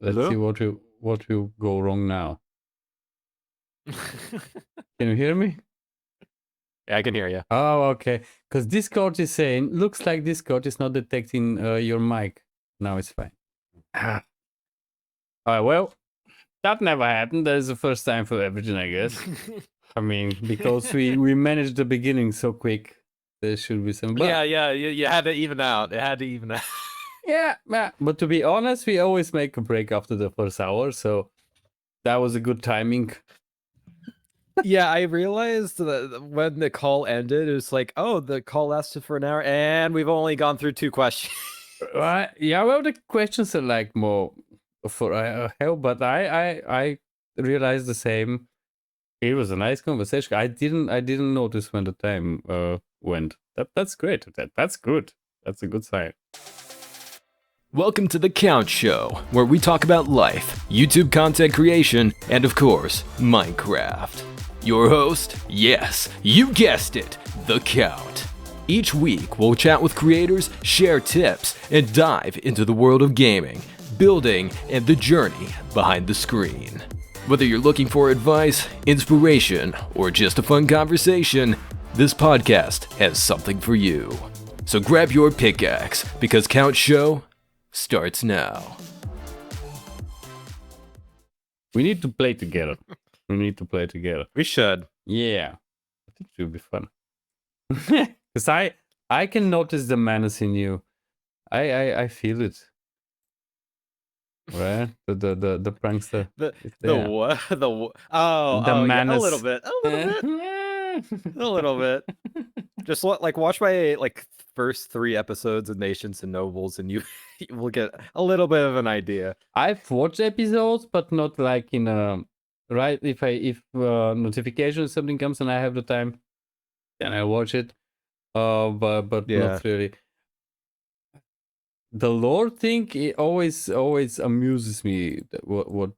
Let's see Hello? what will go wrong now. Can you hear me? Yeah, I can hear you. Oh, okay. Because Discord is saying, looks like Discord is not detecting your mic. Now it's fine. Ah. Well, that never happened. That is the first time for everything, I guess. I mean, because we managed the beginning so quick, there should be some. But yeah, you had to even out. It had to even out. yeah, but to be honest, we always make a break after the first hour, so that was a good timing. Yeah, I realized that when the call ended, it was like, oh, the call lasted for an hour, and we've only gone through 2 questions. Right? Yeah, well, the questions are like more for help, but I realized the same. It was a nice conversation. I didn't notice when the time went. That's great. That's good. That's a good sign. Welcome to The Count Show, where we talk about life, YouTube content creation, and of course, Minecraft. Your host, yes, you guessed it, The Count. Each week, we'll chat with creators, share tips, and dive into the world of gaming, building, and the journey behind the screen. Whether you're looking for advice, inspiration, or just a fun conversation, this podcast has something for you. So grab your pickaxe, because Count Show starts now. We need to play together. We need to play together. We should. Yeah, I think it will be fun. Because I can notice the menace in you. I feel it. Right? The prankster. What? The Yeah, a menace. little bit. A little bit. Just watch my first 3 episodes of Nations and Nobles, and you will get a little bit of an idea. I've watched episodes, but not like in a right. If notification or something comes and I have the time, then I watch it. But Yeah. not really. The lore thing, it always amuses me. What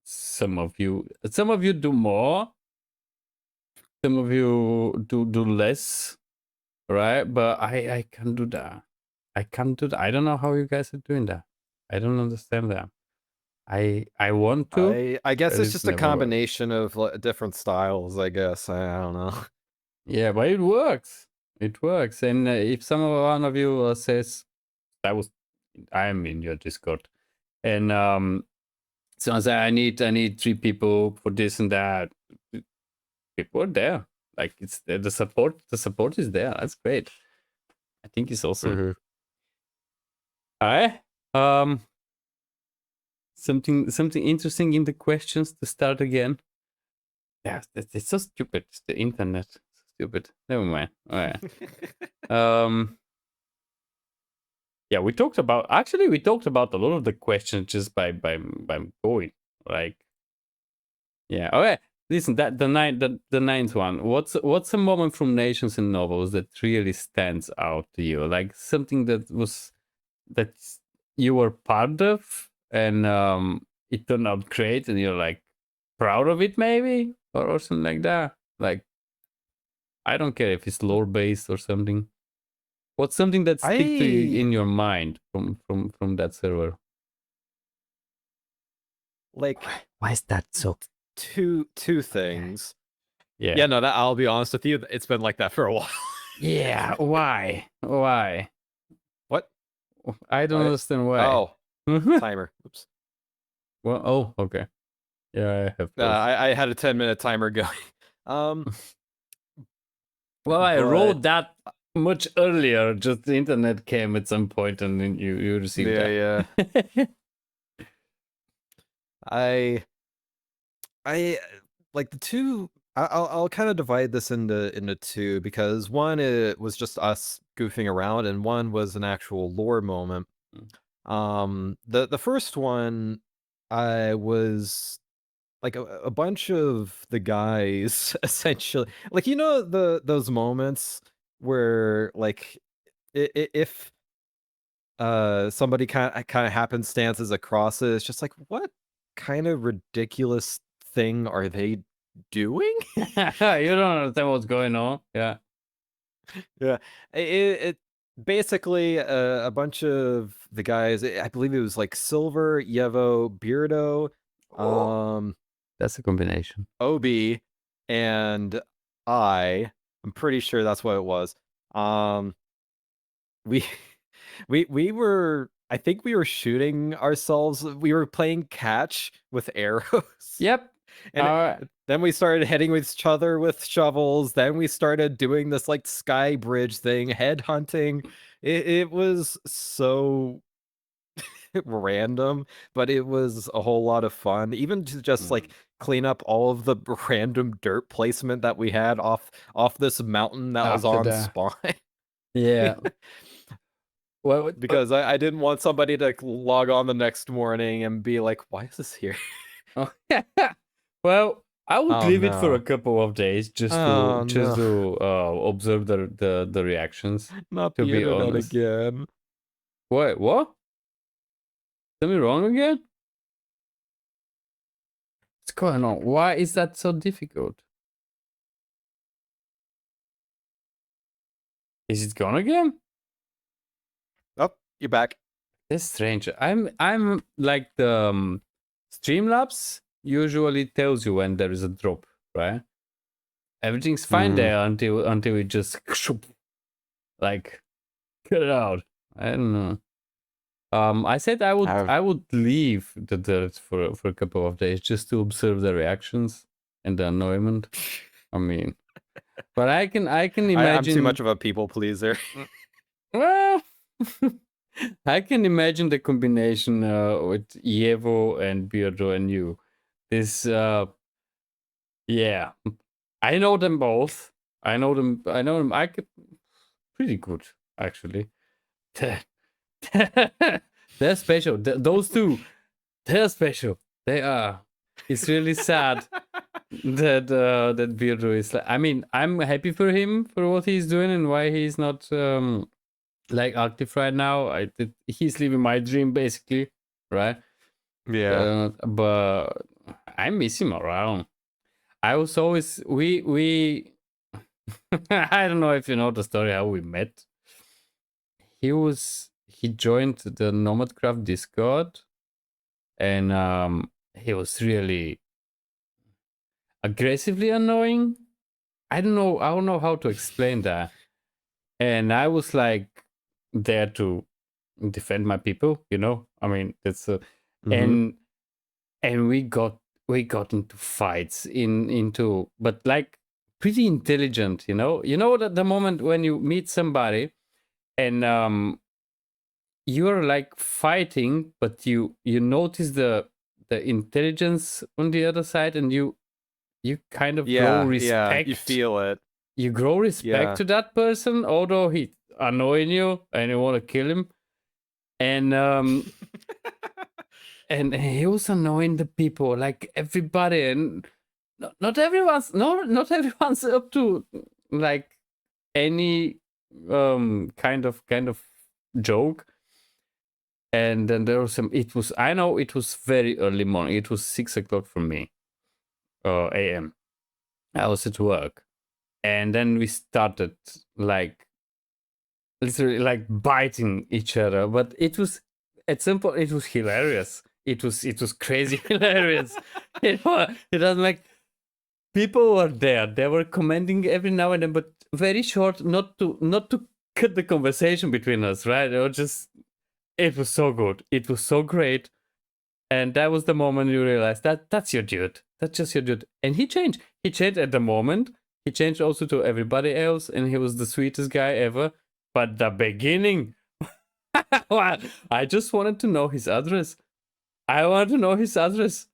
some of you do more, some of you do less, right? But I can't do that. I can't do that. I don't know how you guys are doing that. I don't understand that. I want to, I guess but it's it's just a never worked. combination of different styles, I guess. I don't know. Yeah, but it works. It works. And if one of you says that was, I am in your Discord, and someone say I need 3 people for this and that, people are there. Like it's the support. The support is there. That's great. I think it's awesome. Mhm. All right. Something interesting in the questions to start again. Yeah, it's so stupid. It's the internet. So stupid. Never mind. All right. Yeah, we talked about a lot of the questions just by going. Like, yeah. Okay. Listen, that the ninth one. What's a moment from Nations and Novels that really stands out to you? Like something that you were part of and it turned out great and you're like proud of it maybe or something like that. Like I don't care if it's lore based or something. What's something that stick to you I in your mind from that server? like Why is that so? two things. Yeah. Yeah, no, I'll be honest with you. It's been like that for a while. Yeah. Why? Why? What? I don't What? understand why. Oh, well, timer. Oops. oh, okay. Yeah, I have those. I had a 10-minute timer going. Well, I wrote but that much earlier. Just the internet came at some point, and then you received yeah, that. yeah. I like the two. I'll kind of divide this into two, because one, it was just us goofing around, and one was an actual lore moment. The first one, I was like a bunch of the guys essentially, like, those moments where, like, if somebody kind of happenstances across it, it's just like, what kind of ridiculous thing are they doing? You don't understand what's going on. Yeah. Yeah, it basically a bunch of the guys. I believe it was like Silver, Yevo, Beardo, um, That's a combination. Obi, and I'm pretty sure that's what it was. We we were. I think we were shooting ourselves. We were playing catch with arrows. Yep. And then we started hitting each other with shovels. Then we started doing this like sky bridge thing, head hunting. It was so random, but it was a whole lot of fun. Even to just like clean up all of the random dirt placement that we had off this mountain that was After on that. spawn. Yeah. Well, Because I didn't want somebody to log on the next morning and be like, why is this here? oh, well, I would Oh, leave it for no. a couple of days just Oh, to observe the reactions. Not To the be internet honest. again. Wait, what? Tell me wrong again? What's going on? Why is that so difficult? Is it gone again? Oh, you're back. That's strange. I'm like the Streamlabs usually tells you when there is a drop, right? Everything's fine there until it just like cut it out. I don't know. I said I would leave the dirt for a couple of days just to observe the reactions and the annoyment. I mean, but I can imagine. I'm too much of a people pleaser. Well, I can imagine the combination with Yevo and Beardo and you. This, yeah, I know them both. I know them. I could pretty good actually. They're special. Those two, they're special. They are. It's really sad that that Beardo is. I mean, I'm happy for him for what he's doing and why he's not like active right now. He's living my dream basically, right? Yeah. But I miss him around. I was always we I don't know if you know the story how we met. He joined the Nomadcraft Discord, and he was really aggressively annoying. I don't know how to explain that. And I was like there to defend my people, you know. I mean, that's and we got into fights into but like pretty intelligent, you know. You know that the moment when you meet somebody and you're like fighting, but you notice the intelligence on the other side, and you kind of grow respect. You feel it. You grow respect to that person, although he annoying you and you want to kill him. And and he was annoying the people, like everybody, and not everyone's up to like any kind of joke. And then there was some. I know it was very early morning. It was 6 o'clock for me, a.m. I was at work, and then we started like literally like biting each other. But it was at some point it was hilarious. It was crazy hilarious. It was like people were there. They were commenting every now and then, but very short, not to cut the conversation between us, right? It was so good. It was so great. And that was the moment you realized that's your dude. That's just your dude. And he changed. He changed at the moment. He changed also to everybody else, and he was the sweetest guy ever. But the beginning, well, I just wanted to know his address. I want to know his address.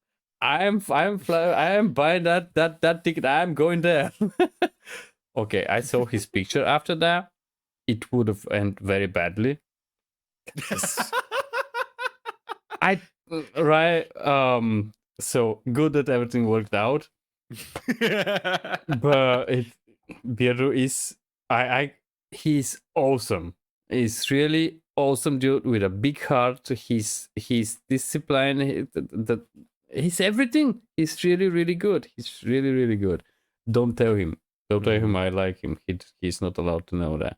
I am buying that ticket. I am going there. Okay, I saw his picture after that. It would have ended very badly. So good that everything worked out. But Beardo is he's awesome. He's really awesome dude with a big heart. He's disciplined. He's everything. He's really, really good. He's really, really good. Don't tell him. Don't tell him I like him. He's not allowed to know that.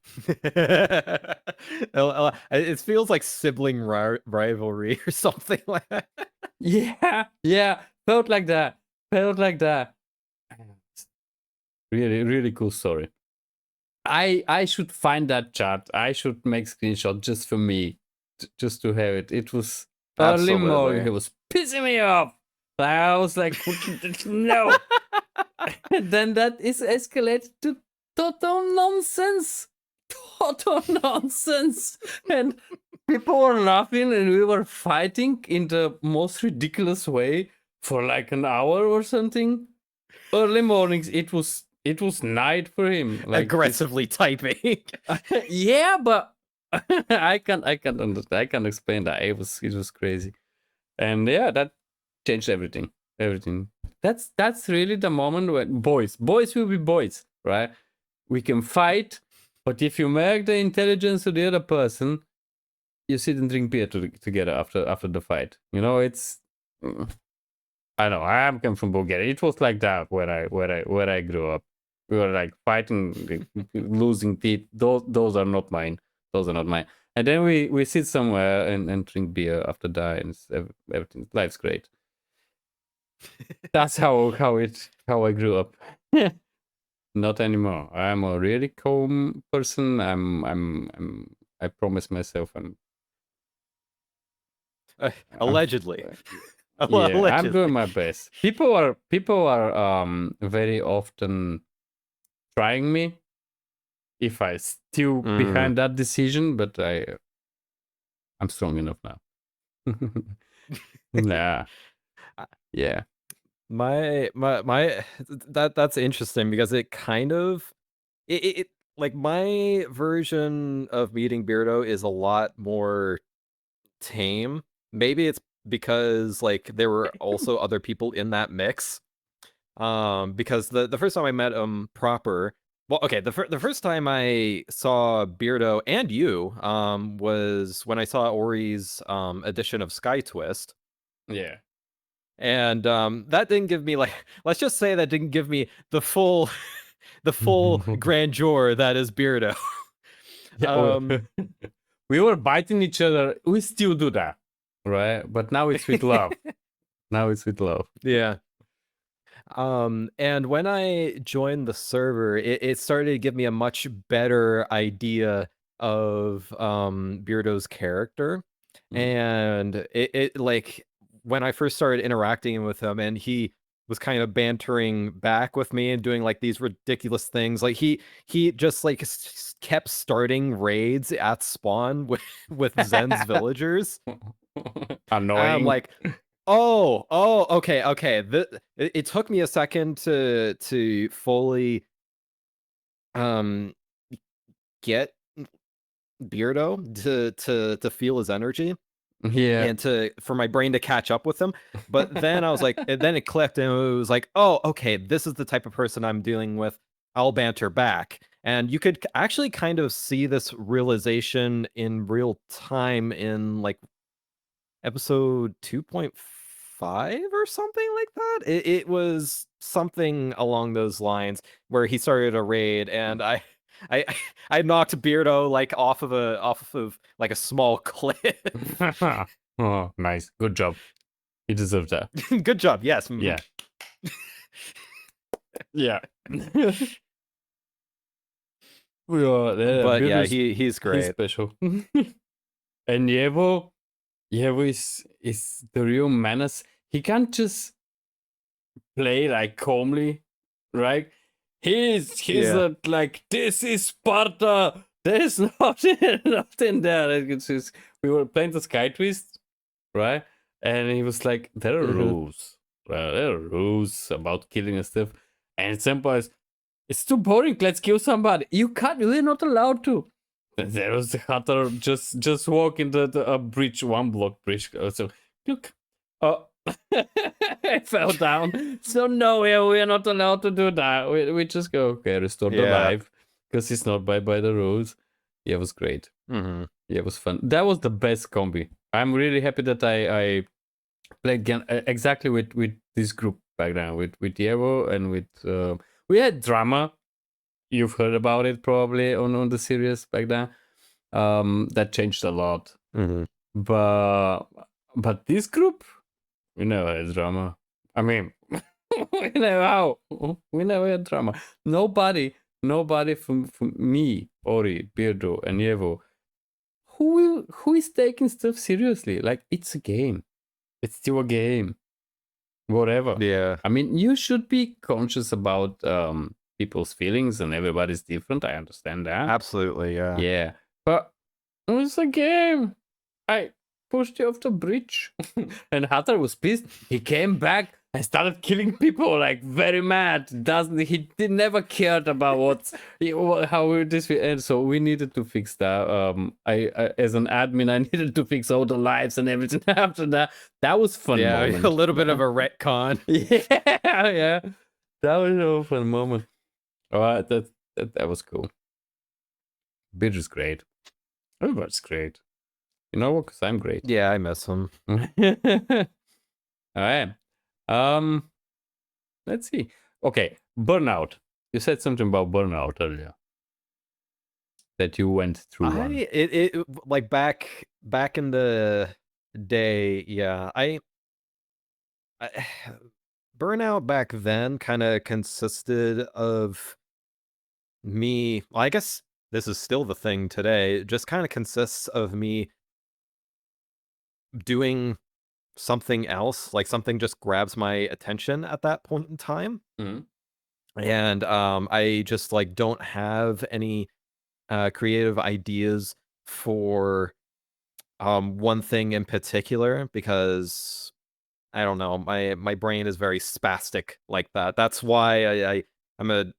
It feels like sibling rivalry or something like that. Yeah. Felt like that. Really, really cool story. I should find that chat. I should make screenshot just for me, just to have it. It was early morning. Absolutely. It was pissing me off. I was like, no. And then that is escalated to total nonsense. And people were laughing and we were fighting in the most ridiculous way for like an hour or something. Early mornings, it was night for him. Like Aggressively typing. yeah, but I can't understand. I can't explain that. It was crazy. And yeah, that changed everything. That's really the moment when boys will be boys, right? We can fight, but if you mark the intelligence of the other person, you sit and drink beer together after the fight. You know, it's I know I am come from Bulgaria. It was like that where I grew up. We were like fighting, losing teeth. Those are not mine. And then we sit somewhere and drink beer after that, and everything. Life's great. That's how I grew up. Not anymore. I'm a really calm person. I promise myself Allegedly. yeah, Allegedly. I'm doing my best. People are very often trying me if I still behind that decision, but I'm strong enough now. Nah. Yeah. My that's interesting because it kind of it like my version of meeting Beardo is a lot more tame. Maybe it's because like there were also other people in that mix. Because the first time I met him proper, well, okay, the first time I saw Beardo and you was when I saw Ori's edition of Sky Twist. Yeah. And that didn't give me like let's just say that didn't give me the full grandeur that is Beardo. We were biting each other. We still do that, right? But now it's with love. Yeah. And when I joined the server, it started to give me a much better idea of Beardo's character. And it like when I first started interacting with him and he was kind of bantering back with me and doing like these ridiculous things, like he just like kept starting raids at spawn with Zen's villagers. Annoying. I'm like, oh, okay. It took me a second to fully get Beardo to feel his energy. Yeah. And for my brain to catch up with him. But then I was like, and then it clicked and it was like, oh, okay, this is the type of person I'm dealing with. I'll banter back. And you could actually kind of see this realization in real time in like episode 2.5 or something like that. It was something along those lines where he started a raid and I knocked Beardo like off of like a small cliff. Oh, nice. Good job. He deserves that. Good job. Yes. Yeah. Yeah. But yeah, he's great. He's special. And Yevo is the real menace. He can't just play like calmly, right? He's like, this is Sparta. There's nothing there. It's just, we were playing the Sky Twist, right? And he was like, there are rules. Well, there are rules about killing and stuff. And at some point, it's too boring. Let's kill somebody. You can't. We're not allowed to. There was the hunter just walking the bridge, 1 block bridge. So look, I fell down. So no, we're not allowed to do that. We just go, okay, restore the life because it's not by the rules. Yeah, it was great. Yeah, it was fun. That was the best combi. I'm really happy that I played again exactly with this group back then with Yevo and with we had drama you've heard about it probably on the series back then. That changed a lot. Mhm. But this group, we never had drama. I mean, we never had drama. Nobody from me, Ori, Beardo, and Yevo, who is taking stuff seriously? Like, it's a game. It's still a game. Whatever. Yeah. I mean, you should be conscious about people's feelings, and everybody's different. I understand that. Absolutely, yeah. Yeah, but it's a game. I pushed you off the bridge, and Hatter was pissed. He came back and started killing people, like very mad. He never cared about how this will end. So we needed to fix that. I as an admin, I needed to fix all the lives and everything after that. That was fun. Yeah, moment. a little bit of a retcon. Yeah. That was a fun moment. All right, that was cool. Bidge is great. Everybody's great. You know what? Because I'm great. Yeah, I miss him. All right. Let's see. Okay, burnout. You said something about burnout earlier. That you went through one. It like back in the day, yeah. I burnout back then kind of consisted of me. Well, I guess this is still the thing today. It just kind of consists of me doing something else, like something just grabs my attention at that point in time. Mhm. And I just like don't have any creative ideas for one thing in particular because I don't know, my brain is very spastic like that. That's why I'm a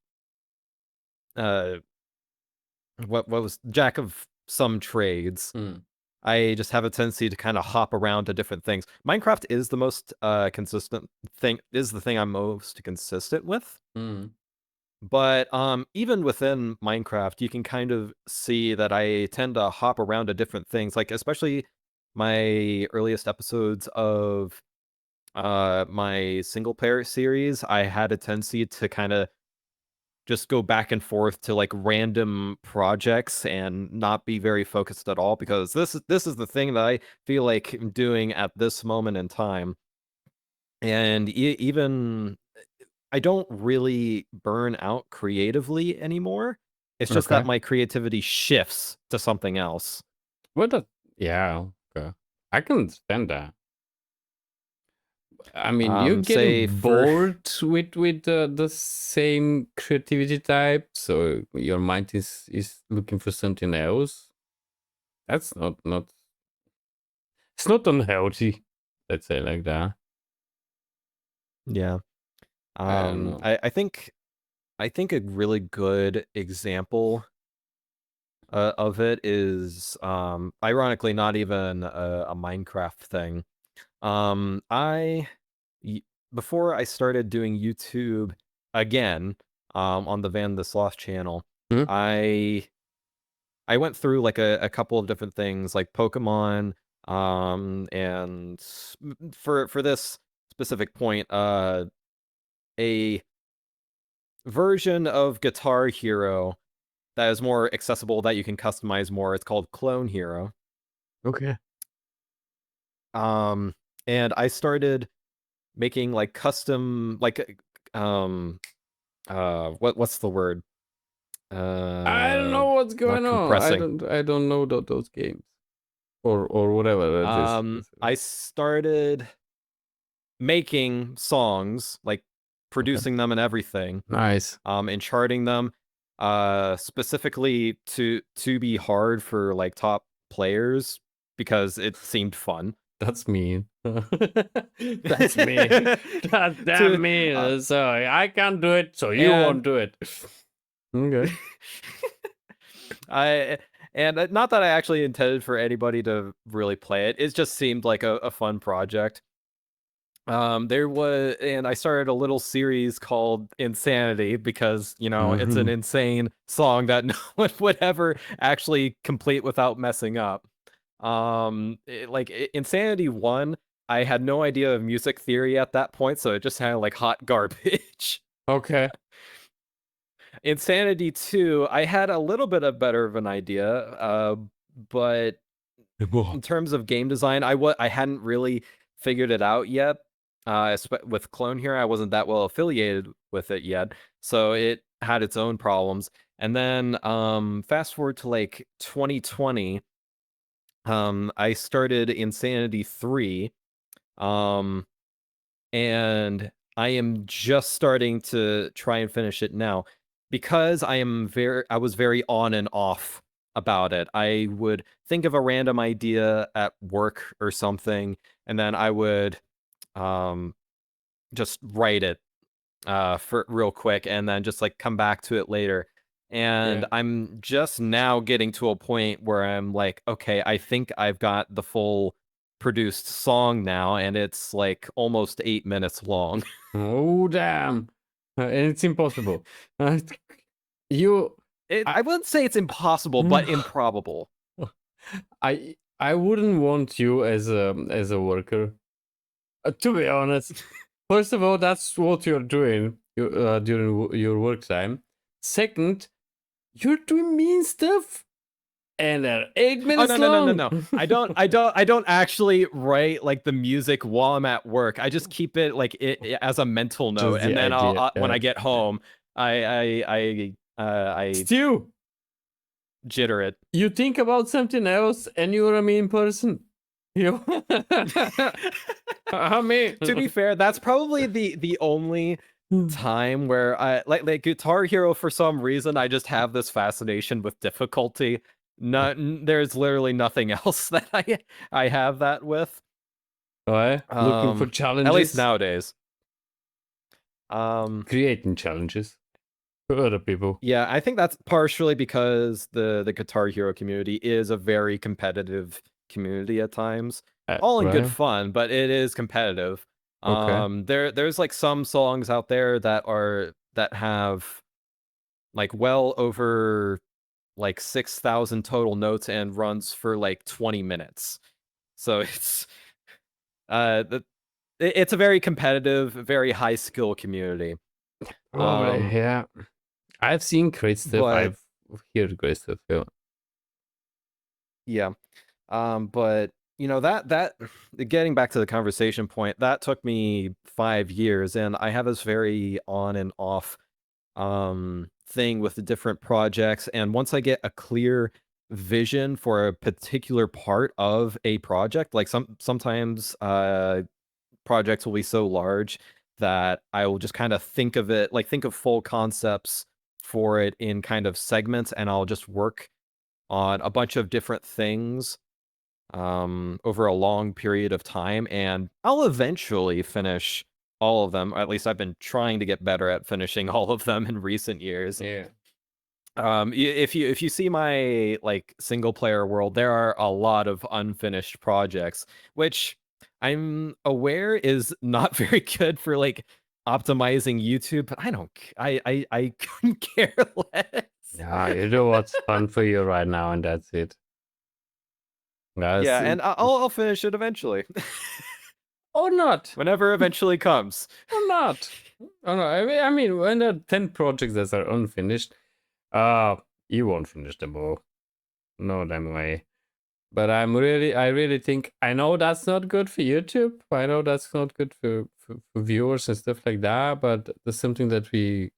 uh what was jack of some trades. Mm. I just have a tendency to kind of hop around to different things. Minecraft is the most consistent thing, is the thing I'm most consistent with. Mm. But even within Minecraft, you can kind of see that I tend to hop around to different things, like especially my earliest episodes of my single player series. I had a tendency to kind of just go back and forth to like random projects and not be very focused at all because this is the thing that I feel like I'm doing at this moment in time. And even I don't really burn out creatively anymore. It's just that Okay. my creativity shifts to something else. Yeah. Okay. I can understand that. I mean, you're Say getting for bored with the same creativity type, so your mind is looking for something else. That's not. It's not unhealthy. Let's say like that. yeah. I don't know. I think a really good example of it is ironically not even a Minecraft thing. I before I started doing YouTube again on the VanTheSloth channel, Mhm. I went through like a couple of different things like Pokemon and for this specific point a version of Guitar Hero that is more accessible that you can customize more. It's called Clone Hero. Okay. Um and I started making like custom like what's the word? I don't know what's Not going on. compressing. I don't know those games or whatever that is. I started making songs, like Okay. producing them and everything, Nice. and charting them, specifically to be hard for like top players because it seemed fun. That's mean. That's mean. That's To damn mean. So I can't do it, so you and won't do it. Okay. I and not that I actually intended for anybody to really play it. It just seemed like a fun project. There was, and I started a little series called Insanity because, you know, it's an Mhm. insane song that no one would ever actually complete without messing up. Insanity 1, I had no idea of music theory at that point, so it just sounded like hot garbage. Okay. Insanity 2, I had a little bit of better of an idea, but in terms of game design, I hadn't really figured it out yet. With Clone Hero, I wasn't that well affiliated with it yet, so it had its own problems. And then fast forward to like 2020, I started Insanity 3, um, and I am just starting to try and finish it now because I was very on and off about it. I would think of a random idea at work or something, and then I would um just write it for real quick and then just like come back to it later. And Yeah. I'm just now getting to a point where I'm like, okay, I think I've got the full produced song now, and it's like almost 8 minutes long. Oh damn! And it's impossible. You, I, I wouldn't say it's impossible, but improbable. I wouldn't want you as a worker. To be honest, first of all, that's what you're doing during your work time. Second, you're doing mean stuff, and they're 8 minutes Oh no, no, no, long. no, no. I don't actually write like the music while I'm at work. I just keep it like it as a mental note, Just and the then idea. when I get home, I Stu, jitter it. you think about something else, and you're a mean person. You. I mean, To be fair, that's probably the only time where I like Guitar Hero. For some reason, I just have this fascination with difficulty. There's literally nothing else that I have that with. right? Looking for At least challenges, nowadays. creating challenges for other people. Yeah, I think that's partially because the Guitar Hero community is a very competitive community at times. All in good Right? fun, but it is competitive. Okay. There's like some songs out there that have like well over like 6,000 total notes and runs for like 20 minutes. So it's the it's a very competitive, very high skill community. Probably, yeah. I've seen great stuff. But I've heard great stuff. Yeah. yeah. But you know that getting back to the conversation point, that took me 5 years, and I have this very on and off thing with the different projects. And once I get a clear vision for a particular part of a project, like sometimes projects will be so large that I will just kind of think of it, like think of full concepts for it in kind of segments, and I'll just work on a bunch of different things over a long period of time, and I'll eventually finish all of them. At least I've been trying to get better at finishing all of them in recent years. Yeah. If you see my like single player world, there are a lot of unfinished projects, which I'm aware is not very good for like optimizing YouTube, but I don't I couldn't care less. Yeah, you know what's fun for you right now, and that's it. Yeah, and I'll finish it eventually. Or not. Whenever eventually comes. Or not. Oh no, I mean, when there are 10 projects that are unfinished, you won't finish them all. No damn way. But I really think, I know that's not good for YouTube. I know that's not good for viewers and stuff like that. But there's something that we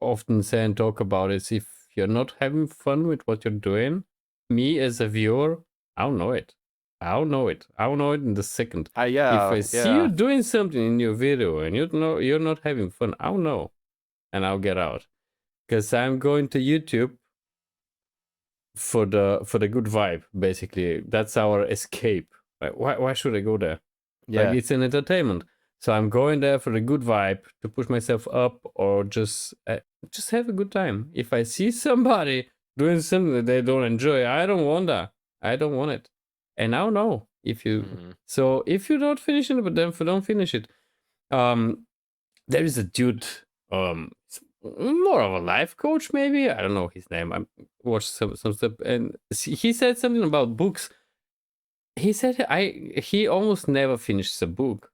often say and talk about is if you're not having fun with what you're doing, me as a viewer, I'll know it. I'll know it. I'll know it in the second. Yeah, If I see you doing something in your video and you know you're not having fun, I'll know, and I'll get out, because I'm going to YouTube for the good vibe. Basically, that's our escape. Like, why should I go there? Yeah. Like, it's an entertainment. So I'm going there for the good vibe to push myself up, or just have a good time. If I see somebody doing something that they don't enjoy, I don't want that. I don't want it. And I'll know if you. So if you're not finishing it, but then don't finish it. There is a dude. More of a life coach, maybe. I don't know his name. I watched some stuff, and he said something about books. He said he almost never finishes a book,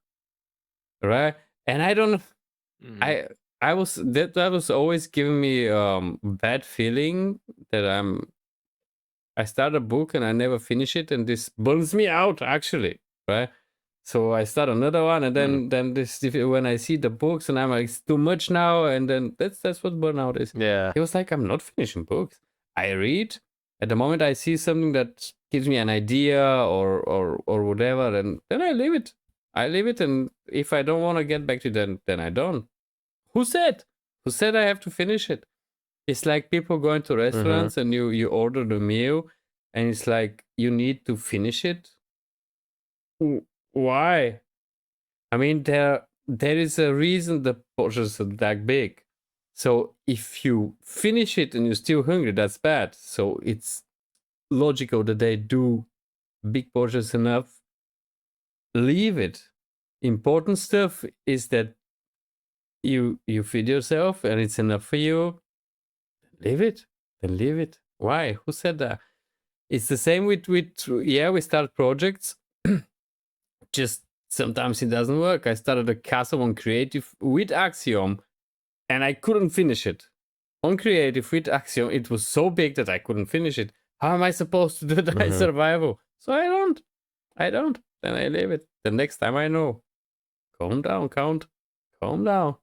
right? And I don't. that was always giving me bad feeling that I start a book and I never finish it, and this burns me out actually, right? So I start another one, and then this when I see the books and I'm like, it's too much now, and then that's what burnout is. Yeah. It was like I'm not finishing books. I read at the moment I see something that gives me an idea or whatever, and then I leave it. I leave it, and if I don't want to get back to it, then I don't. Who said? Who said I have to finish it? It's like people going to restaurants and you order the meal, and it's like you need to finish it. Why? I mean, there is a reason the portions are that big. So if you finish it and you're still hungry, that's bad. So it's logical that they do big portions enough. Leave it. Important stuff is that you feed yourself and it's enough for you. Leave it. Then leave it. Why? Who said that? It's the same with yeah, we start projects. Just sometimes it doesn't work. I started a castle on creative with Axiom and I couldn't finish it. On creative with Axiom, it was so big that I couldn't finish it. How am I supposed to do that in survival? So I don't. Then I leave it. The next time I know. Calm down, Count. Calm down.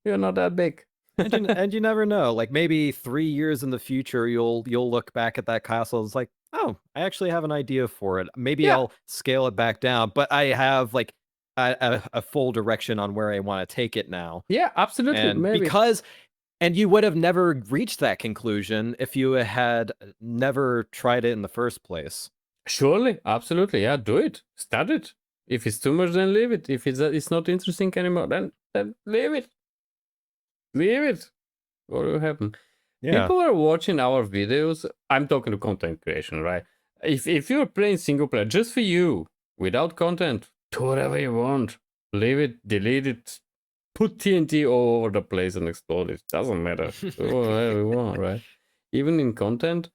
You're not that big. And you never know. Like maybe 3 years in the future, you'll look back at that castle. It's like, oh, I actually have an idea for it. Maybe Yeah. I'll scale it back down, but I have like a full direction on where I want to take it now. Yeah, absolutely. And Maybe. and you would have never reached that conclusion if you had never tried it in the first place. Surely, absolutely. Yeah, do it. Start it. If it's too much, then leave it. If it's not interesting anymore, then leave it. Leave it. What will happen? Yeah. People are watching our videos. I'm talking to content creation, right? If you're playing single player just for you, without content, do whatever you want. Leave it, delete it, put TNT all over the place and explode it. Doesn't matter. Do whatever you want, right? Even in content,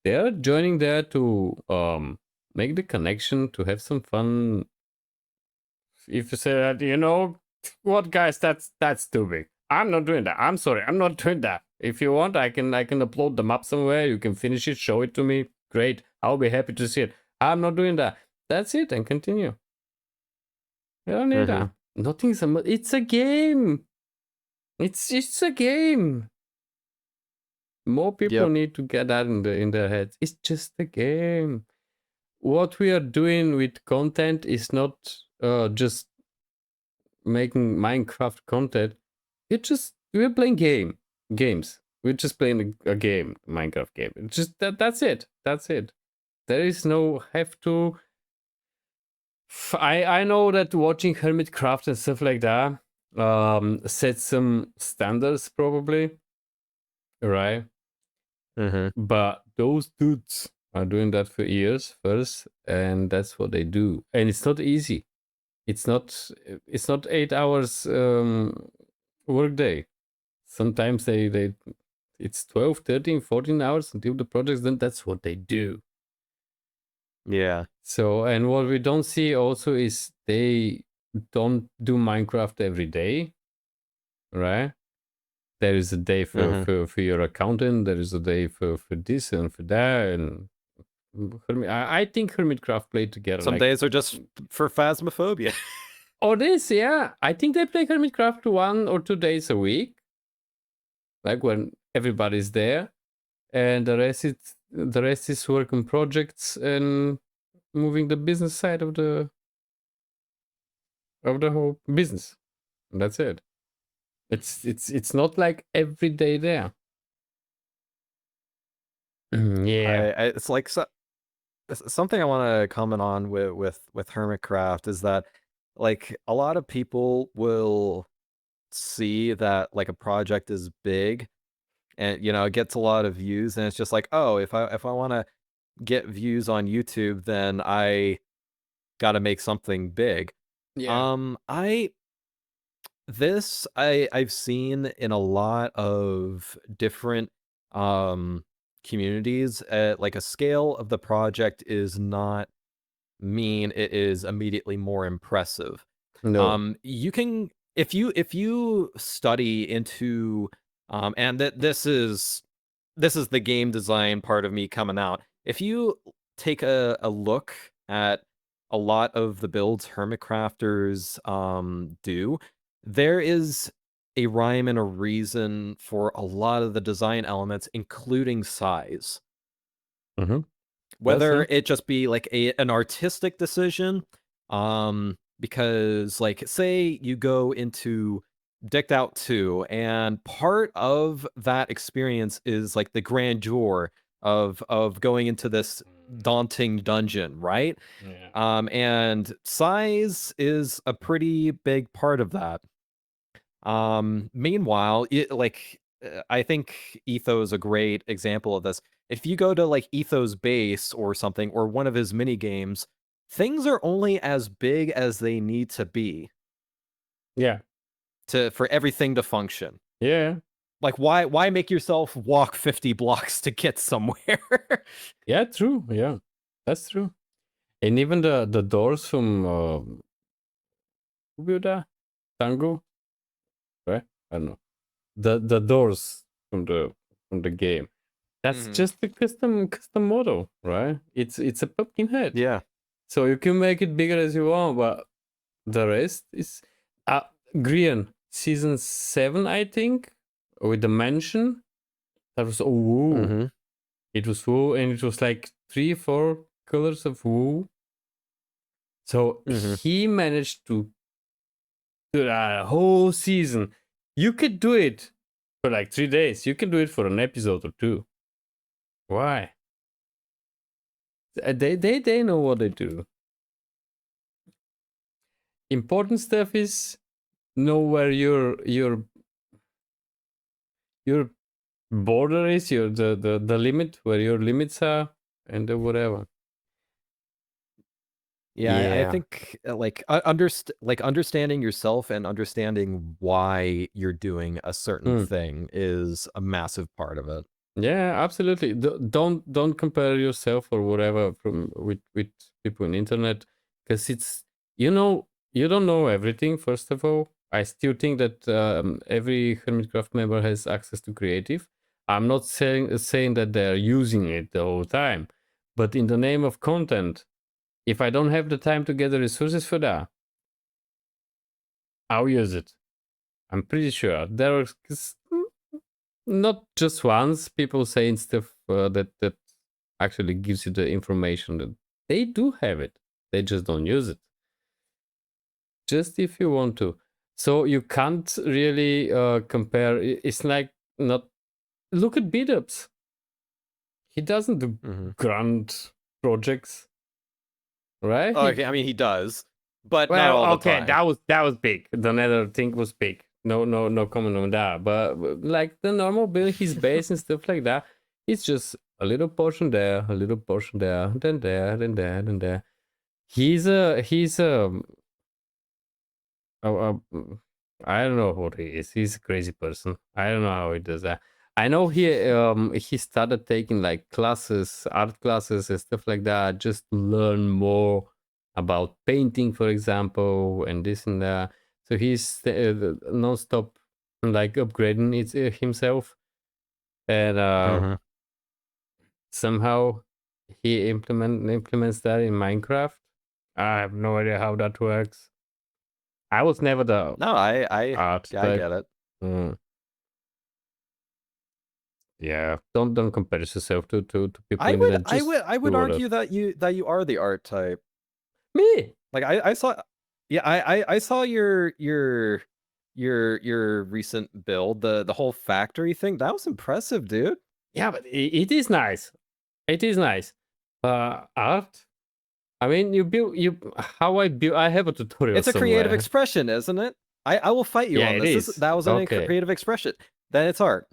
they're joining there to make the connection, to have some fun. If you say that, you know what, guys, that's too big. I'm not doing that. I'm sorry, I'm not doing that. If you want, I can upload the map somewhere. You can finish it, show it to me. Great, I'll be happy to see it. I'm not doing that. That's it, and continue. You don't need that. Nothing's it's a game. It's a game. More people need to get that in their heads. It's just a game. What we are doing with content is not just making Minecraft content. We're playing games. We're just playing a game, Minecraft game. It's just that's it. That's it. There is no have to. I know that watching Hermitcraft and stuff like that sets some standards probably, right? But those dudes are doing that for years first, and that's what they do. And it's not easy. It's not 8 hours work day. Sometimes they it's 12, 13, 14 hours until the project's done. That's what they do. Yeah. So, and what we don't see also is they don't do Minecraft every day, right? There is a day for your accountant. There is a day for this and for that. And I think Hermitcraft play together. Some days are just for phasmophobia. Oh, this, yeah. I think they play Hermitcraft 1 or 2 days a week. Like when everybody's there. And the rest is work on projects and moving the business side of the whole business. And that's it. It's not like every day there. Yeah. It's like something I want to comment on with Hermitcraft is that like a lot of people will see that like a project is big and it gets a lot of views and it's just like, oh, if I want to get views on YouTube, then I got to make something big. Yeah. I've seen in a lot of different communities, like a scale of the project is not mean it is immediately more impressive. No. You can if you study into and this is the game design part of me coming out. If you take a look at a lot of the builds Hermitcrafters do, there is a rhyme and a reason for a lot of the design elements, including size. Mm-hmm. Whether it just be like an artistic decision, because like say you go into Decked Out 2, and part of that experience is like the grandeur of going into this daunting dungeon, right? Yeah. And size is a pretty big part of that. Meanwhile, I think Etho is a great example of this. If you go to like Etho's base or something, or one of his mini games, things are only as big as they need to be Yeah. for everything to function. Yeah. Like why make yourself walk 50 blocks to get somewhere? Yeah, true. Yeah. That's true. And even the doors from Buddha Tango, right? I don't know. The doors from the game. That's Mhm. just a custom model, right? It's a pumpkin head. Yeah. So you can make it bigger as you want, but the rest is Grian season 7, I think, with the mansion. That was woo. Mm-hmm. It was woo, and it was like 3-4 colors of woo. So Mm-hmm. he managed to do a whole season. You could do it for like 3 days. You can do it for an episode or 2. Why? They know what they do. Important stuff is know where your border is, the limit, where your limits are, and whatever. Yeah, I Yeah. think understanding yourself and understanding why you're doing a certain Mm. thing is a massive part of it. Yeah, absolutely. Don't compare yourself or whatever with people on internet, because it's you don't know everything. First of all, I still think that every Hermitcraft member has access to creative. I'm not saying that they're using it the whole time, but in the name of content, if I don't have the time to get the resources for that, I'll use it. I'm pretty sure there are not just once people saying stuff that actually gives you the information that they do have it. They just don't use it. Just if you want to. So you can't really compare. It's like not. Look at beat ups. He doesn't do grand projects, right? Okay, I mean he does, but not Well, all the okay, time. that was big. The Nether thing was big. No comment on that. But like the normal build, his base and stuff like that, it's just a little portion there, a little portion there, then there, then there, then there. He's uh, I don't know what he is. He's a crazy person. I don't know how he does that. I know he started taking like classes, art classes and stuff like that, just to learn more about painting, for example, and this and that. So he's non-stop like upgrading himself, and Mhm. somehow he implements that in Minecraft. I have no idea how that works. I was never the No, art yeah, I type. get it. Mm. Yeah, don't compare yourself to people in the net. Just I would do what argue that you are the art type. me. Like I saw, yeah, I saw your recent build, the whole factory thing. That was impressive, dude. Yeah, but it is nice. It is nice. Art. I mean, you build you how I build. I have a tutorial It's a creative somewhere. expression, isn't it? I will fight you Yeah, on it this. is. That was a Okay. creative expression. Then it's art.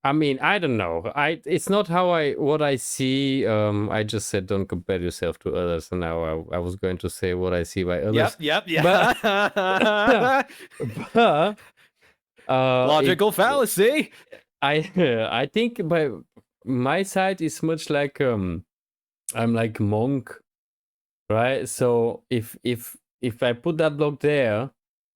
I mean, I don't know. It's not how what I see. I just said don't compare yourself to others, and now I was going to say what I see by others. Yep, But yeah. but Logical fallacy. I think by my side is much like I'm like monk right? So if I put that block there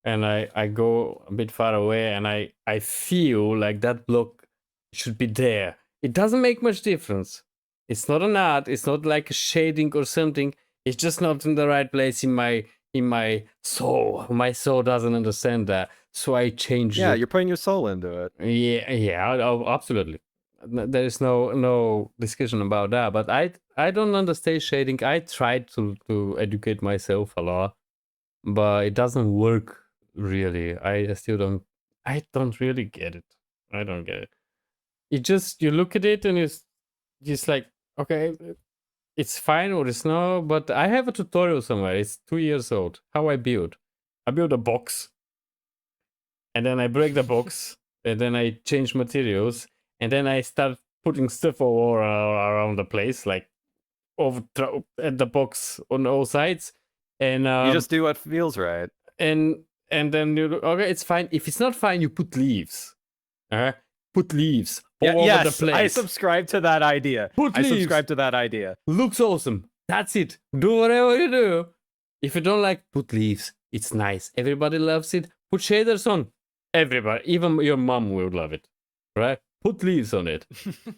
and I go a bit far away and I feel like that block should be there, it doesn't make much difference. It's not an art, it's not like a shading or something. It's just not in the right place in my soul. My soul doesn't understand that, so I change Yeah, it. you're putting your soul into it. Yeah, absolutely. There is no discussion about that. But I don't understand shading. I tried to educate myself a lot, but it doesn't work really. I still don't. I don't really get it. I don't get it. It just, you look at it and it's just like, okay, it's fine or it's not. But I have a tutorial somewhere. It's 2 years old. How I build. I build a box, and then I break the box, and then I change materials, and then I start putting stuff all around the place, like over at the box on all sides, and You just do what feels right. and then you okay, it's fine. If it's not fine, you put leaves. Put leaves all over the Yes, I place. subscribe to that idea. Put I leaves. subscribe to that idea. Looks awesome. That's it. Do whatever you do. If you don't like, put leaves. It's nice. Everybody loves it. Put shaders on. Everybody, even your mom will love it, right? Put leaves on it.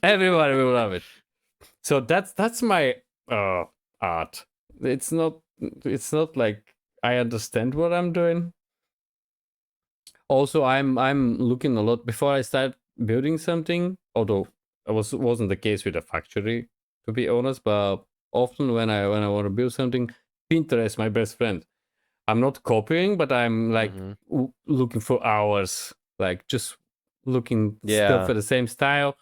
Everybody will love it. So that's my art. It's not like I understand what I'm doing. Also, I'm looking a lot before I start building something. Although it wasn't the case with the factory, to be honest. But often when I want to build something, Pinterest, my best friend. I'm not copying, but I'm like looking for hours, like just looking stuff Yeah. at the same style,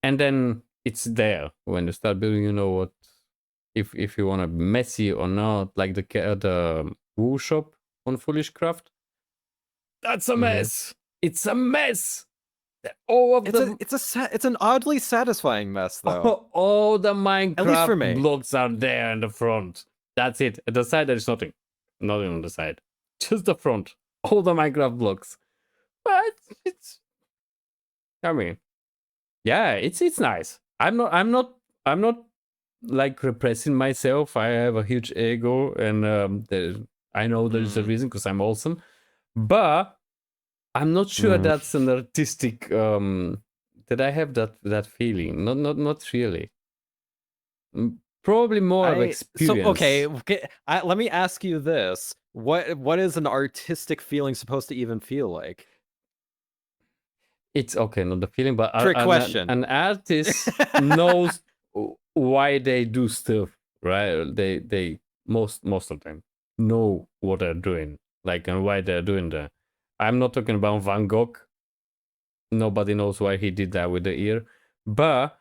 and then it's there when you start building. You know what? If you want to be messy or not, like the wool shop on Foolish Craft, that's a mess. It's a mess. All of the It's an oddly satisfying mess though. all the At least for Minecraft me. blocks are there in the front. That's it. At the side, there's nothing. Nothing on the side. Just the front. All the Minecraft blocks. But it's. I mean, yeah, it's nice. I'm not like repressing myself. I have a huge ego, and I know there's a reason because I'm awesome. But I'm not sure that's an artistic. That I have that feeling. Not really. Probably more of experience. So okay, let me ask you this: what is an artistic feeling supposed to even feel like? It's okay, not the feeling, but Trick question. an artist knows why they do stuff, right? They most of them know what they're doing, like, and why they're doing that. I'm not talking about Van Gogh. Nobody knows why he did that with the ear, but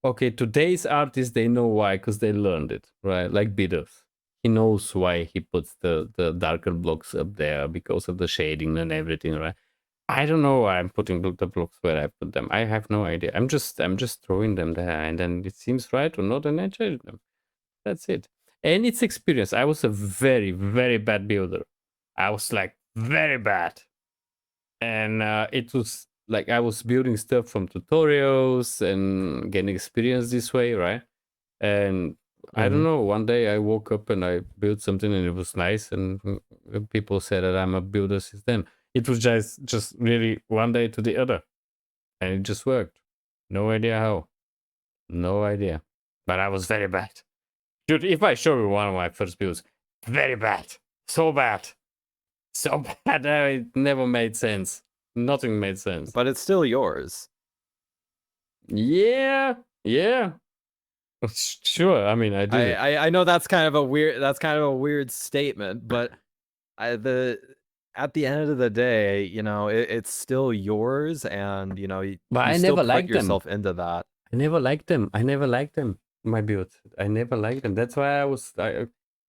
okay, today's artists, they know why, because they learned it, right? Like Bidders. He knows why he puts the darker blocks up there because of the shading and everything, right? I don't know why I'm putting the blocks where I put them. I have no idea. I'm just throwing them there, and then it seems right or not, and I change them. That's it. And it's experience. I was a very, very bad builder. I was like very bad. And it was like I was building stuff from tutorials and getting experience this way, right? And I don't know, one day I woke up and I built something and it was nice, and people said that I'm a builder since then. It was just really one day to the other, and it just worked. No idea how. No idea. But I was very bad. Dude, if I show you one of my first builds, very bad. So bad. So bad that it never made sense. Nothing made sense. But it's still yours. Yeah. Sure. I mean, I did it. I know that's kind of a weird statement, but at the end of the day, you know, it's still yours, and you know, But you I still never put liked them. yourself into that. I never liked them. My build. I never liked them. That's why we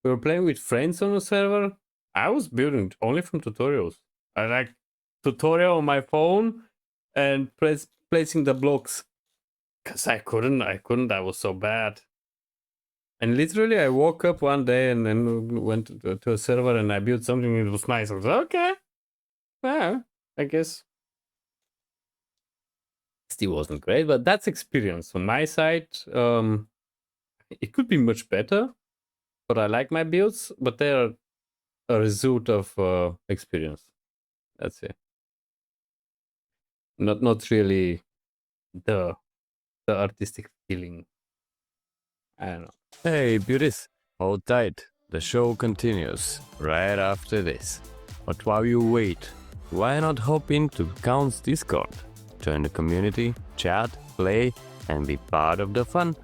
were playing with friends on a server. I was building only from tutorials. I like tutorial on my phone and placing the blocks. Cause I couldn't. I was so bad. And literally, I woke up one day and then went to a server and I built something. It was nice. I was like, okay, well, I guess still wasn't great, but that's experience on my side. It could be much better, but I like my builds, but they're a result of experience. That's it. Not really the artistic feeling. I don't know. Hey, beauties, hold tight. The show continues right after this. But while you wait, why not hop into Count's Discord? Join the community, chat, play, and be part of the fun.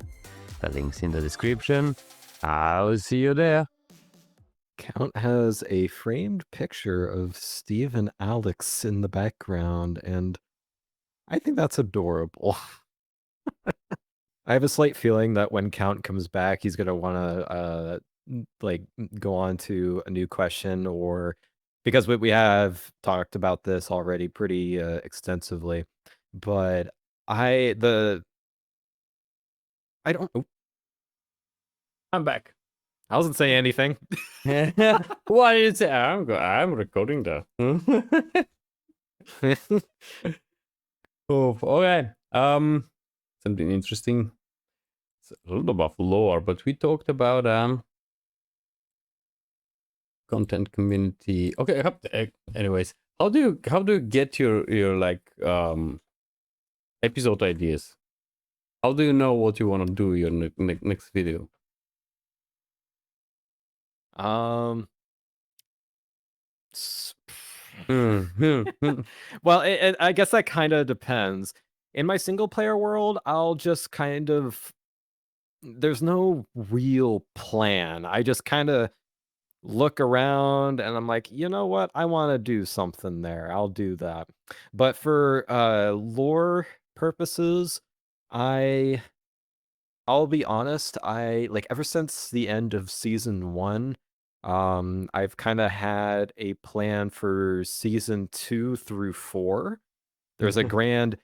The link's in the description. I'll see you there. Count has a framed picture of Steve and Alex in the background, and I think that's adorable. I have a slight feeling that when Count comes back, he's gonna want to go on to a new question, or because we have talked about this already pretty extensively. But I don't. Oh, I'm back. I wasn't saying anything. Why did you say I'm recording that? Oh, okay. Something interesting. It's a little about lore, but we talked about content community. Okay. Anyways, how do you get your like episode ideas? How do you know what you want to do your next video? S- Hmm. Well, I guess that kind of depends. In my single player world, I'll just kind of there's no real plan. I just kind of look around and I'm like, you know what? I want to do something there. I'll do that. But for lore purposes, I'll be honest, I like ever since the end of season 1, I've kind of had a plan for season 2 through 4. There's a grand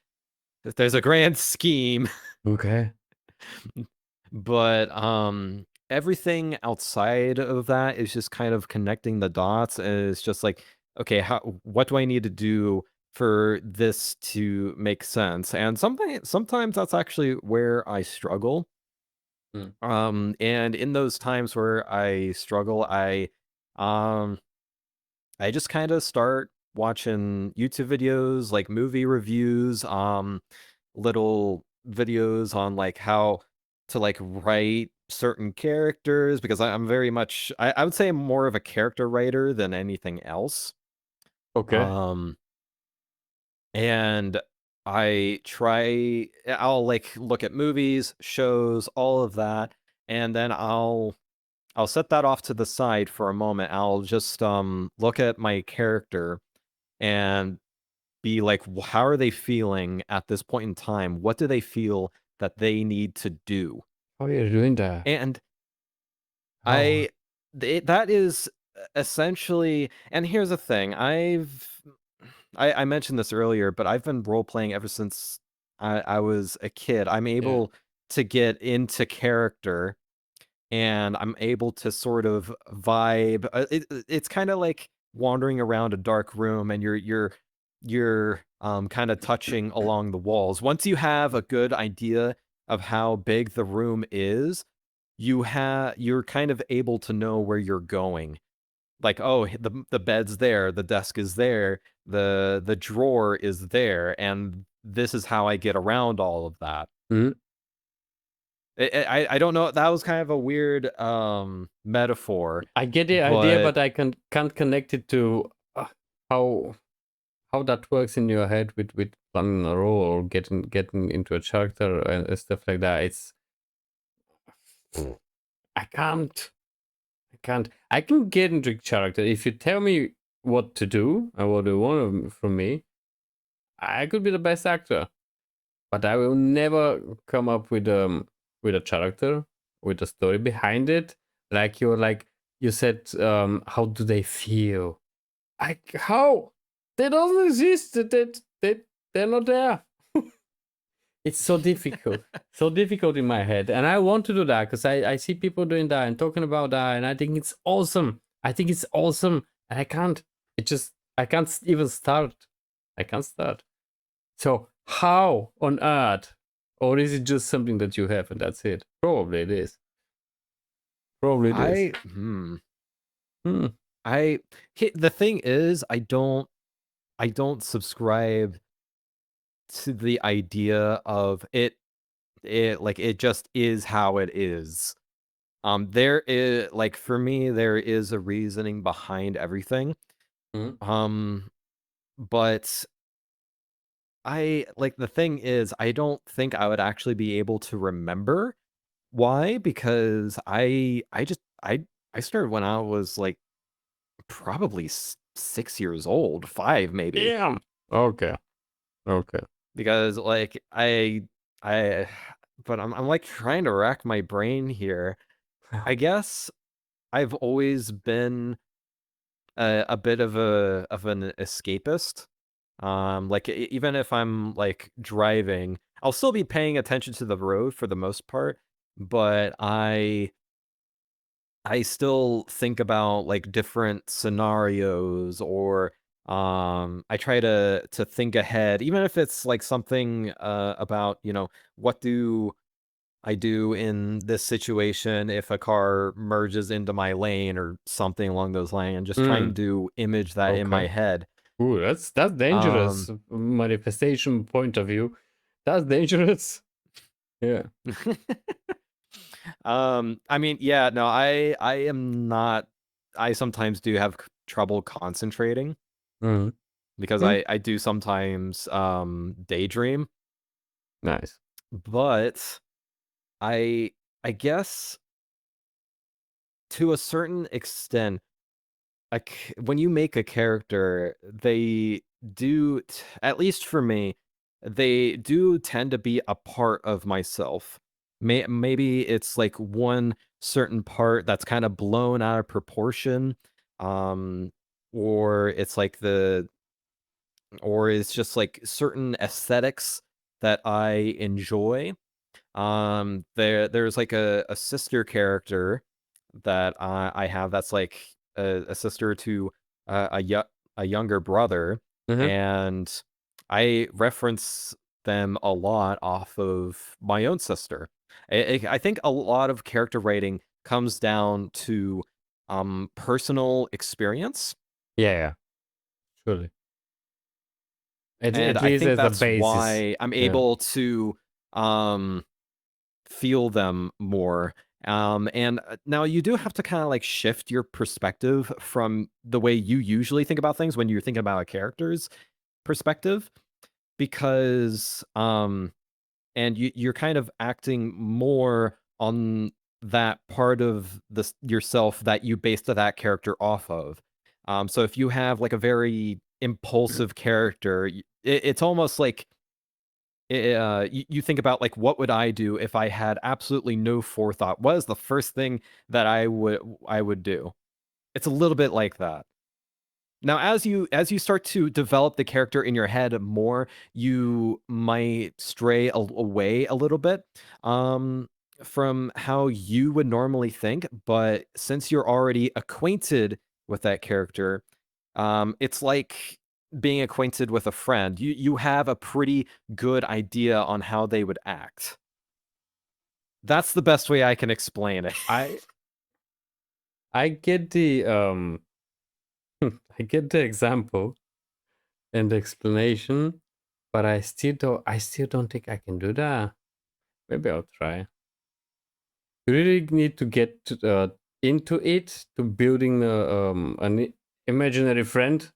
scheme. Okay. But everything outside of that is just kind of connecting the dots, and it's just like, okay, what do I need to do for this to make sense? And sometimes that's actually where I struggle. And in those times where I struggle, um I just kind of start watching YouTube videos, like movie reviews, little videos on like how to like write certain characters, because I'm very much I would say I'm more of a character writer than anything else. Okay. Um and I'll like look at movies, shows, all of that, and then I'll set that off to the side for a moment. I'll just look at my character and be like, how are they feeling at this point in time? What do they feel that they need to do? How are you doing that? And How? that is essentially, and here's the thing, I mentioned this earlier, but I've been role playing ever since I was a kid. I'm Yeah. able to get into character, and I'm able to sort of vibe. It's kind of like wandering around a dark room, and you're kind of touching along the walls. Once you have a good idea of how big the room is, you're kind of able to know where you're going. Like, oh, the bed's there, the desk is there, the drawer is there, and this is how I get around all of that. Mhm. I don't know. That was kind of a weird metaphor, I get the idea, but but I can't connect it to how that works in your head with planning a role or getting into a character and stuff like that. It's I can't. I can get into character if you tell me what to do and what you want from me. I could be the best actor, but I will never come up with a character with a story behind it. Like you said, how do they feel? How they don't exist. They're not there. It's so difficult, so difficult in my head, and I want to do that because I see people doing that and talking about that, and I think it's awesome. And I can't. I can't even start. I can't start. So how on earth, or is it just something that you have and that's it? Probably it is. Probably it is. The thing is, I don't subscribe to the idea of it just is how it is. There is, like, for me, there is a reasoning behind everything. Mhm. But the thing is, I don't think I would actually be able to remember why, because I started when I was, like, probably 6 years old, 5 maybe. Damn. Okay. Okay. Because, like, I but I'm, like, trying to rack my brain here. I guess I've always been a bit of an escapist. Like, even if I'm, like, driving, I'll still be paying attention to the road for the most part, but I still think about, like, different scenarios, or I try to think ahead, even if it's like something about, what do I do in this situation if a car merges into my lane or something along those lines, and just trying Mm. to image that in Okay. my head. Ooh, that's dangerous. Um Manifestation point of view. That's dangerous. Yeah. I mean, yeah, no, I am not. I sometimes do have trouble concentrating Mhm. because Mm. I do sometimes daydream, Nice. but I I guess to a certain extent, when you make a character, they do, at least for me, they do tend to be a part of myself. Maybe it's like one certain part that's kind of blown out of proportion, um, or it's like or it's just like certain aesthetics that I enjoy. There's like a sister character that I have that's like a sister to a younger brother, Mhm. and I reference them a lot off of my own sister. I think a lot of character writing comes down to personal experience, Yeah, yeah. Surely. and At I least think as a that's basis. why I'm Yeah. able to um feel them more. And now you do have to kind of like shift your perspective from the way you usually think about things when you're thinking about a character's perspective, because and you're kind of acting more on that part of yourself that you based that character off of. So if you have like a very impulsive character, it's almost like you think about, like, what would I do if I had absolutely no forethought? What is the first thing that I would do? It's a little bit like that. Now, as you start to develop the character in your head more, you might stray away a little bit um, from how you would normally think. But since you're already acquainted with that character, it's like being acquainted with a friend. You have a pretty good idea on how they would act. That's the best way I can explain it. I I get the I get the example and the explanation, but I still don't think I can do that. Maybe I'll try. You really need to get into it to building an imaginary friend,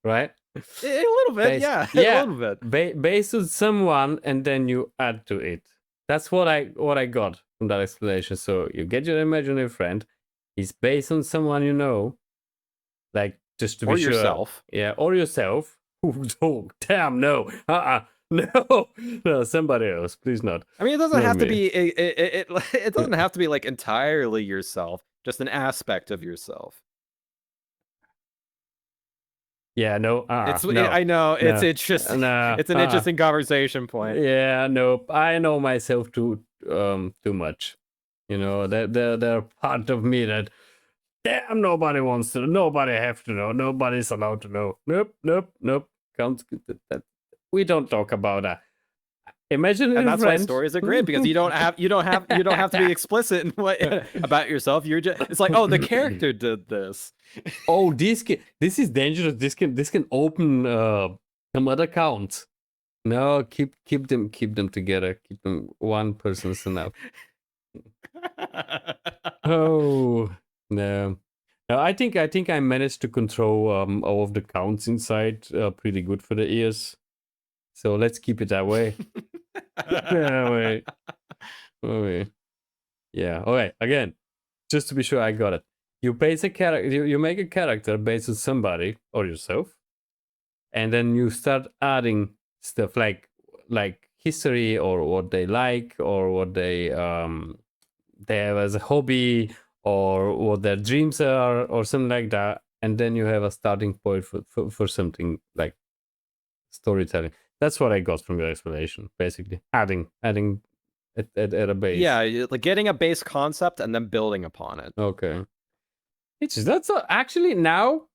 right? A little bit, Based, yeah, a yeah, little bit. based on someone, and then you add to it. That's what I got from that explanation. So you get your imaginary friend. He's based on someone you know, like just to be Or sure, yourself. yeah, or yourself. Oh, damn, no, no, no, somebody else, please not, I mean, it doesn't not have to me. be it doesn't have to be like entirely yourself, just an aspect of yourself. Yeah, no, no, I know no, it's just no, it's an interesting conversation point. yeah, nope. I know myself too much. You know, there are part of me that damn nobody wants to, nobody have to know, nobody's allowed to know. Nope, nope, nope. Can't that we don't talk about that. Imagine And a that's why friend. stories are great, because you don't have to be explicit in what about yourself. You're just, it's like, oh, the character did this. Oh, this is dangerous. This can open some other accounts. No, keep them together. Keep them one person's enough. Oh no. No, I think I managed to control all of the counts inside pretty good for the ears. So let's keep it that way. Yeah, wait. Oh, wait. Yeah. All right. Again, just to be sure I got it. You base a character. You make a character based on somebody or yourself, and then you start adding stuff like history or what they like or what they have as a hobby or what their dreams are or something like that, and then you have a starting point for something like storytelling. That's what I got from your explanation, basically adding at a base. Yeah, like getting a base concept and then building upon it. Okay. Actually now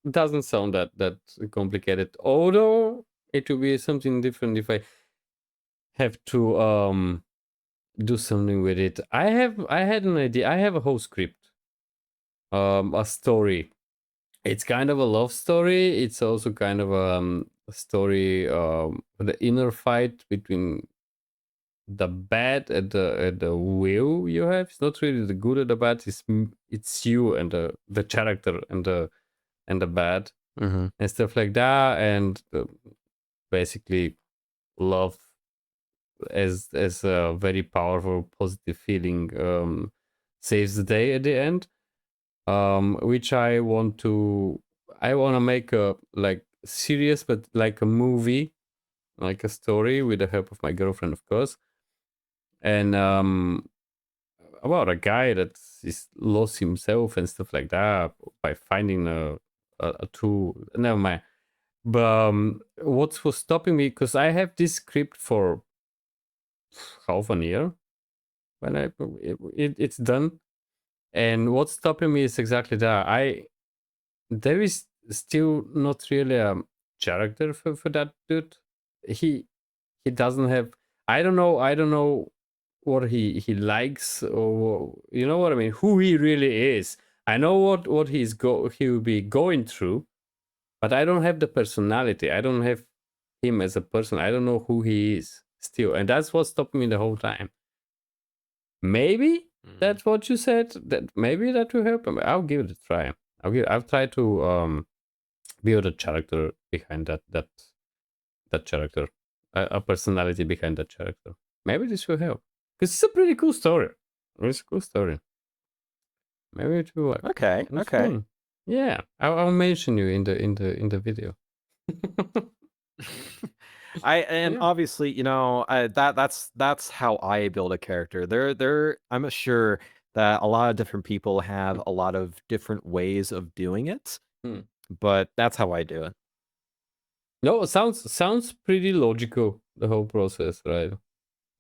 doesn't sound that complicated. Although it will be something different if I have to do something with it. I had an idea. I have a whole script. A story. It's kind of a love story. It's also kind of a story the inner fight between the bad and the will you have. It's not really the good or the bad. It's you and the character and the bad and stuff like that, and basically love as a very powerful positive feeling saves the day at the end, which I want to make a like serious but like a movie, like a story with the help of my girlfriend, of course, and about a guy that is lost himself and stuff like that by finding a true, never mind. But what was stopping me, because I have this script for half a year when it's done, and what's stopping me is exactly that there is still not really a character for that dude. He doesn't have, I don't know what he likes, or you know what I mean, who he really is. I know what he will be going through, but I don't have the personality. I don't have him as a person. I don't know who he is still, and that's what's stopping me the whole time. Maybe that's what you said. That maybe that will help. I'll give it a try. I'll try to build a character behind that character, a personality behind that character. Maybe this will help, because it's a pretty cool story. It's a cool story. Maybe it will work. Okay. It's Okay. fun. Yeah, I'll mention you in the video. And Yeah. obviously, that's how I build a character. I'm sure that a lot of different people have a lot of different ways of doing it, Hmm. but that's how I do it. No, it sounds pretty logical, the whole process, right?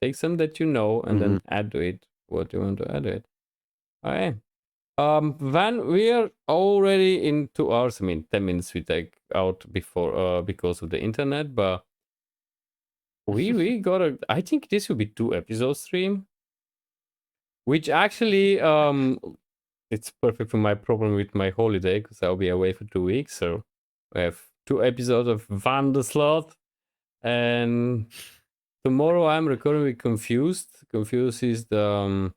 Take some that you know and then add to it what you want to add to it. All right. Van, we are already in 2 hours. I mean, 10 minutes we take out before because of the internet, but we gotta. I think this will be 2 episode stream, which actually it's perfect for my problem with my holiday, because I'll be away for 2 weeks. So we have 2 episodes of VanTheSloth, and tomorrow I'm recording with Confused. Confused is the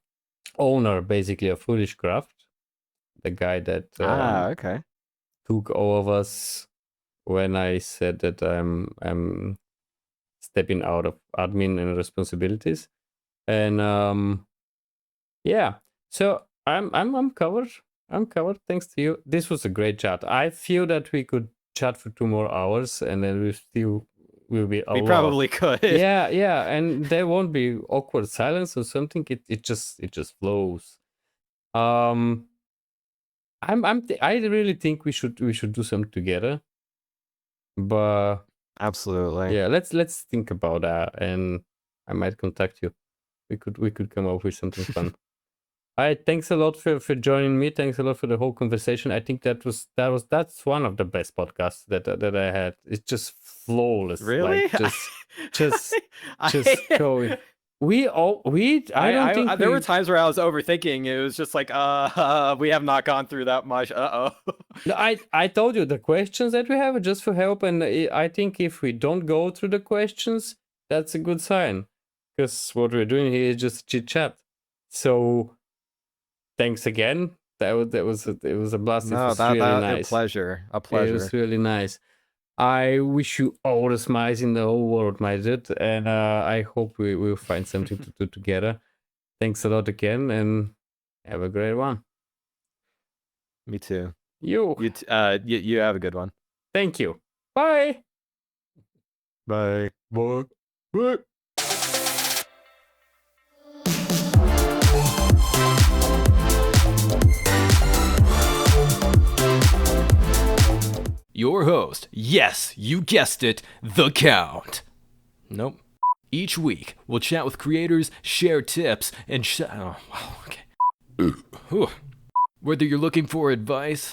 owner, basically, of Foolish Craft, the guy that Okay. took all of us when I said that I'm stepping out of admin and responsibilities, and yeah, so I'm covered. I'm covered thanks to you. This was a great chat. I feel that we could chat for 2 more hours, and then we still will be a We lot. probably could. Yeah, and there won't be awkward silence or something. It just flows. I really think we should do something together. But Absolutely. yeah, let's think about that, and I might contact you. We could come up with something fun. All right, thanks a lot for joining me. Thanks a lot for the whole conversation. I think that's one of the best podcasts that I had. It's just flawless. Really? Like, just just I- going. I don't think there we, were times where I was overthinking. It was just like, we have not gone through that much. No, I told you the questions that we have are just for help, and I think if we don't go through the questions, that's a good sign, because what we're doing here is just chit chat. So thanks again. It was a blast. It No, was that really a nice. pleasure, a It pleasure. was really nice. I wish you all the smiles in the whole world, my dude, and I hope we will find something to do together. Thanks a lot again, and have a great one. Me too. You. You have a good one. Thank you. Bye. Bye. Bye. Bye. Your host, yes, you guessed it, The Count. Nope. Each week, we'll chat with creators, share tips, and oh, wow, okay. Whew. Whether you're looking for advice,